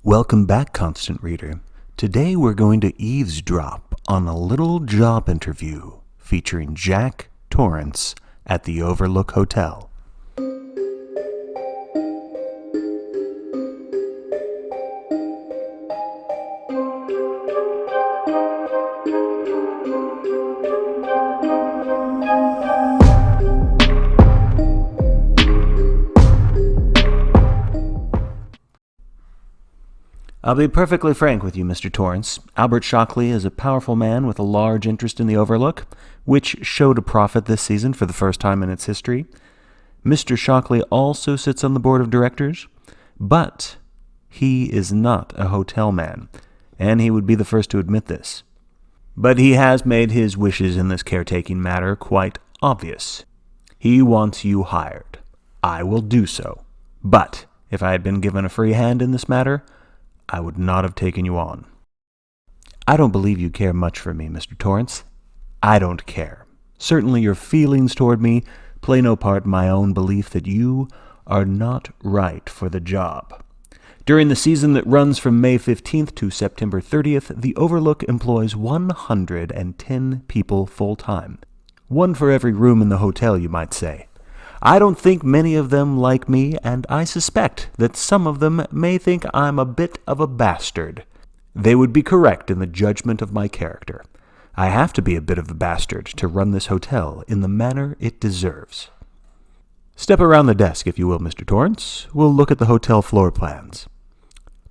Welcome back, Constant Reader. Today we're going to eavesdrop on a little job interview featuring Jack Torrance at the Overlook Hotel. I'll be perfectly frank with you, Mr. Torrance. Albert Shockley is a powerful man with a large interest in the Overlook, which showed a profit this season for the first time in its history. Mr. Shockley also sits on the board of directors, but he is not a hotel man, and he would be the first to admit this. But he has made his wishes in this caretaking matter quite obvious. He wants you hired. I will do so. But if I had been given a free hand in this matter, I would not have taken you on. I don't believe you care much for me, Mr. Torrance. I don't care. Certainly your feelings toward me play no part in my own belief that you are not right for the job. During the season that runs from May 15th to September 30th, the Overlook employs 110 people full-time. One for every room in the hotel, you might say. I don't think many of them like me, and I suspect that some of them may think I'm a bit of a bastard. They would be correct in the judgment of my character. I have to be a bit of a bastard to run this hotel in the manner it deserves. Step around the desk, if you will, Mr. Torrance. We'll look at the hotel floor plans.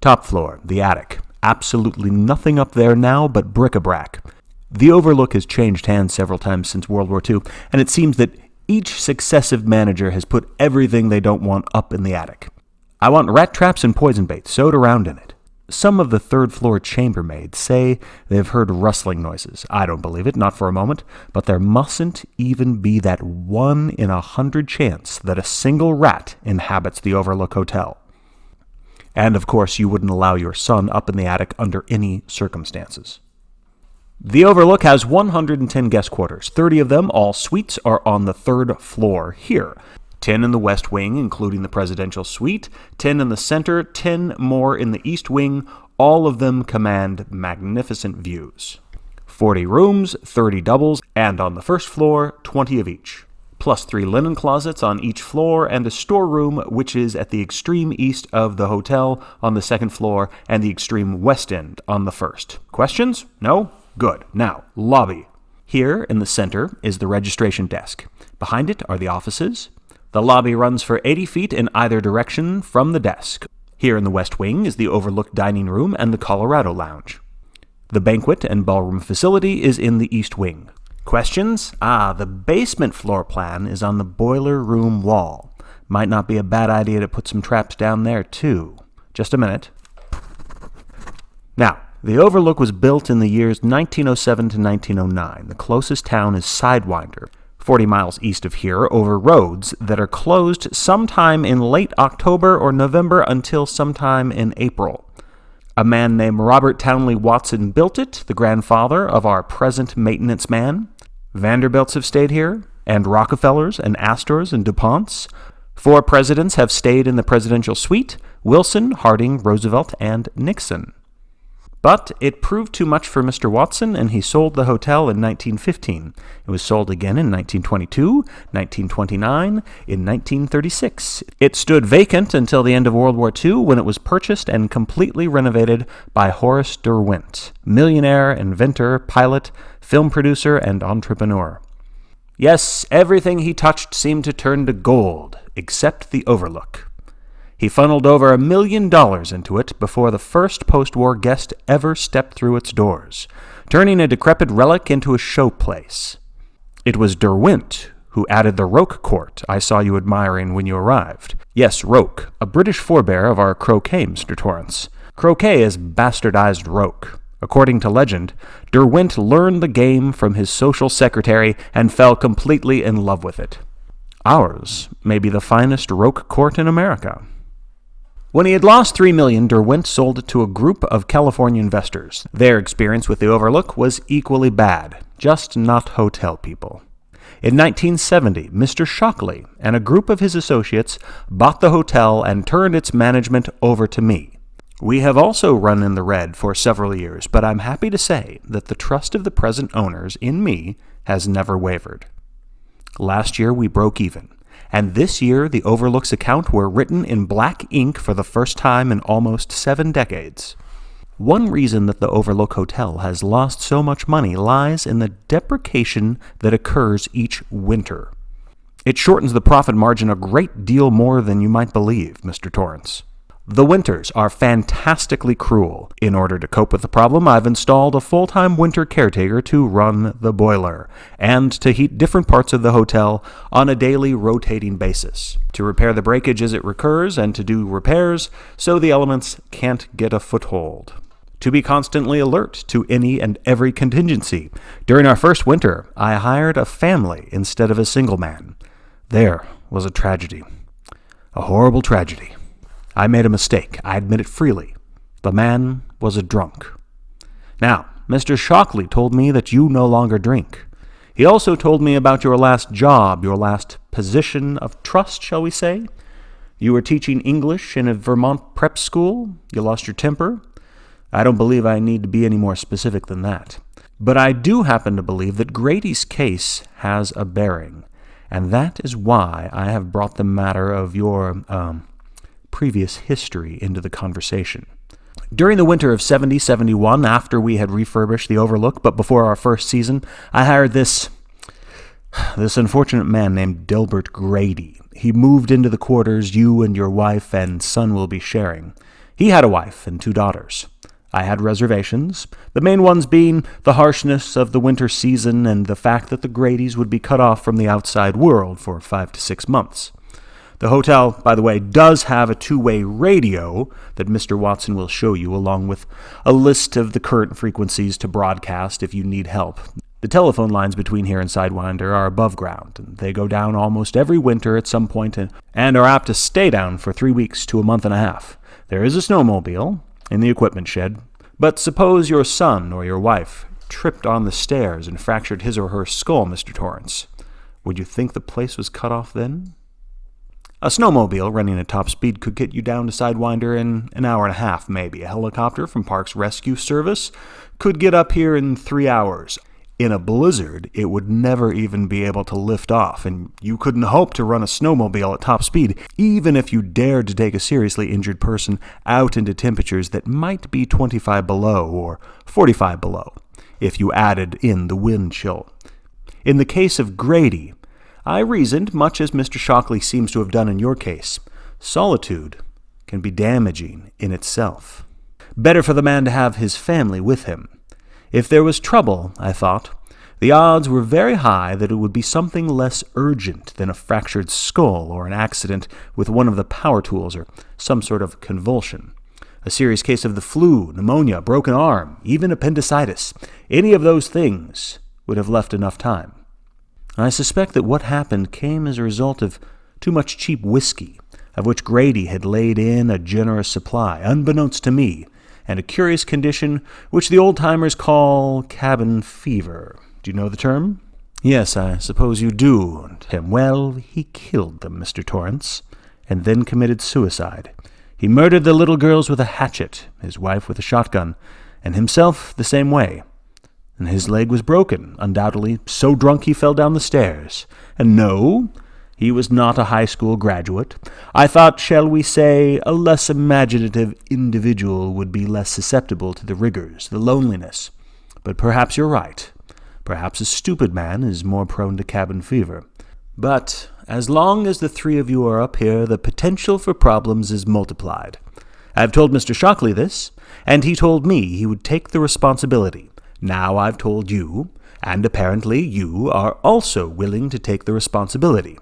Top floor, the attic. Absolutely nothing up there now but bric-a-brac. The Overlook has changed hands several times since World War II, and it seems that each successive manager has put everything they don't want up in the attic. I want rat traps and poison bait sewed around in it. Some of the third-floor chambermaids say they've heard rustling noises. I don't believe it, not for a moment, but there mustn't even be that 1 in 100 chance that a single rat inhabits the Overlook Hotel. And, of course, you wouldn't allow your son up in the attic under any circumstances. The Overlook has 110 guest quarters. 30 of them, all suites, are on the third floor here. 10 in the west wing, including the presidential suite, 10 in the center, 10 more in the east wing. All of them command magnificent views. 40 rooms, 30 doubles, and on the first floor, 20 of each. Plus 3 linen closets on each floor and a storeroom, which is at the extreme east of the hotel on the second floor and the extreme west end on the first. Questions? No? Good. Now, lobby. Here in the center is the registration desk. Behind it are the offices. The lobby runs for 80 feet in either direction from the desk. Here in the west wing is the Overlook dining room and the Colorado Lounge. The banquet and ballroom facility is in the east wing. Questions? The basement floor plan is on the boiler room wall. Might not be a bad idea to put some traps down there, too. Just a minute. Now, the Overlook was built in the years 1907 to 1909. The closest town is Sidewinder, 40 miles east of here, over roads that are closed sometime in late October or November until sometime in April. A man named Robert Townley Watson built it, the grandfather of our present maintenance man. Vanderbilts have stayed here, and Rockefellers and Astors and DuPonts. 4 presidents have stayed in the presidential suite: Wilson, Harding, Roosevelt, and Nixon. But it proved too much for Mr. Watson, and he sold the hotel in 1915. It was sold again in 1922, 1929, in 1936. It stood vacant until the end of World War II, when it was purchased and completely renovated by Horace Derwent, millionaire, inventor, pilot, film producer, and entrepreneur. Yes, everything he touched seemed to turn to gold, except the Overlook. He funneled over $1 million into it before the first post-war guest ever stepped through its doors, turning a decrepit relic into a showplace. It was Derwent who added the Roque Court I saw you admiring when you arrived. Yes, Roque, a British forebear of our croquet, Mr. Torrance. Croquet is bastardized Roque. According to legend, Derwent learned the game from his social secretary and fell completely in love with it. Ours may be the finest Roque Court in America. When he had lost $3 million, Derwent sold it to a group of California investors. Their experience with the Overlook was equally bad, just not hotel people. In 1970, Mr. Shockley and a group of his associates bought the hotel and turned its management over to me. We have also run in the red for several years, but I'm happy to say that the trust of the present owners in me has never wavered. Last year we broke even, and this year the Overlook's account were written in black ink for the first time in almost 7 decades. One reason that the Overlook Hotel has lost so much money lies in the depreciation that occurs each winter. It shortens the profit margin a great deal more than you might believe, Mr. Torrance. The winters are fantastically cruel. In order to cope with the problem, I've installed a full-time winter caretaker to run the boiler and to heat different parts of the hotel on a daily rotating basis, to repair the breakage as it recurs and to do repairs so the elements can't get a foothold, to be constantly alert to any and every contingency. During our first winter, I hired a family instead of a single man. There was a tragedy, a horrible tragedy. I made a mistake. I admit it freely. The man was a drunk. Now, Mr. Shockley told me that you no longer drink. He also told me about your last job, your last position of trust, shall we say. You were teaching English in a Vermont prep school. You lost your temper. I don't believe I need to be any more specific than that. But I do happen to believe that Grady's case has a bearing, and that is why I have brought the matter of your, previous history into the conversation. During the winter of 70-71, after we had refurbished the Overlook, but before our first season, I hired this unfortunate man named Delbert Grady. He moved into the quarters you and your wife and son will be sharing. He had a wife and 2 daughters. I had reservations, the main ones being the harshness of the winter season and the fact that the Gradys would be cut off from the outside world for 5 to 6 months. The hotel, by the way, does have a 2-way radio that Mr. Watson will show you, along with a list of the current frequencies to broadcast if you need help. The telephone lines between here and Sidewinder are above ground, and they go down almost every winter at some point and are apt to stay down for 3 weeks to a month and a half. There is a snowmobile in the equipment shed, but suppose your son or your wife tripped on the stairs and fractured his or her skull, Mr. Torrance. Would you think the place was cut off then? A snowmobile running at top speed could get you down to Sidewinder in an hour and a half, maybe. A helicopter from Parks Rescue Service could get up here in 3 hours. In a blizzard, it would never even be able to lift off, and you couldn't hope to run a snowmobile at top speed, even if you dared to take a seriously injured person out into temperatures that might be 25 below or 45 below, if you added in the wind chill. In the case of Grady, I reasoned, much as Mr. Shockley seems to have done in your case, solitude can be damaging in itself. Better for the man to have his family with him. If there was trouble, I thought, the odds were very high that it would be something less urgent than a fractured skull or an accident with one of the power tools or some sort of convulsion. A serious case of the flu, pneumonia, broken arm, even appendicitis. Any of those things would have left enough time. I suspect that what happened came as a result of too much cheap whiskey, of which Grady had laid in a generous supply, unbeknownst to me, and a curious condition which the old-timers call cabin fever. Do you know the term? Yes, I suppose you do. Well, he killed them, Mr. Torrance, and then committed suicide. He murdered the little girls with a hatchet, his wife with a shotgun, and himself the same way. And his leg was broken, undoubtedly so drunk he fell down the stairs. And no, he was not a high school graduate. I thought, shall we say, a less imaginative individual would be less susceptible to the rigors, the loneliness. But perhaps you're right. Perhaps a stupid man is more prone to cabin fever. But as long as the 3 of you are up here, the potential for problems is multiplied. I've told Mr. Shockley this, and he told me he would take the responsibility. Now I've told you, and apparently you are also willing to take the responsibility.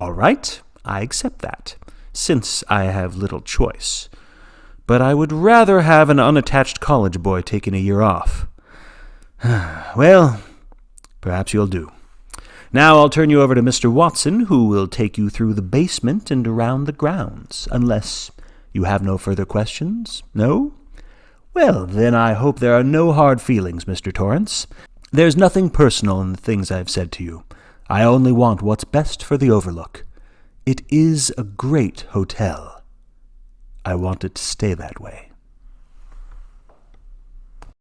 All right, I accept that, since I have little choice. But I would rather have an unattached college boy taking a year off. Well, perhaps you'll do. Now I'll turn you over to Mr. Watson, who will take you through the basement and around the grounds, unless you have no further questions? No? Well, then I hope there are no hard feelings, Mr. Torrance. There's nothing personal in the things I've said to you. I only want what's best for the Overlook. It is a great hotel. I want it to stay that way.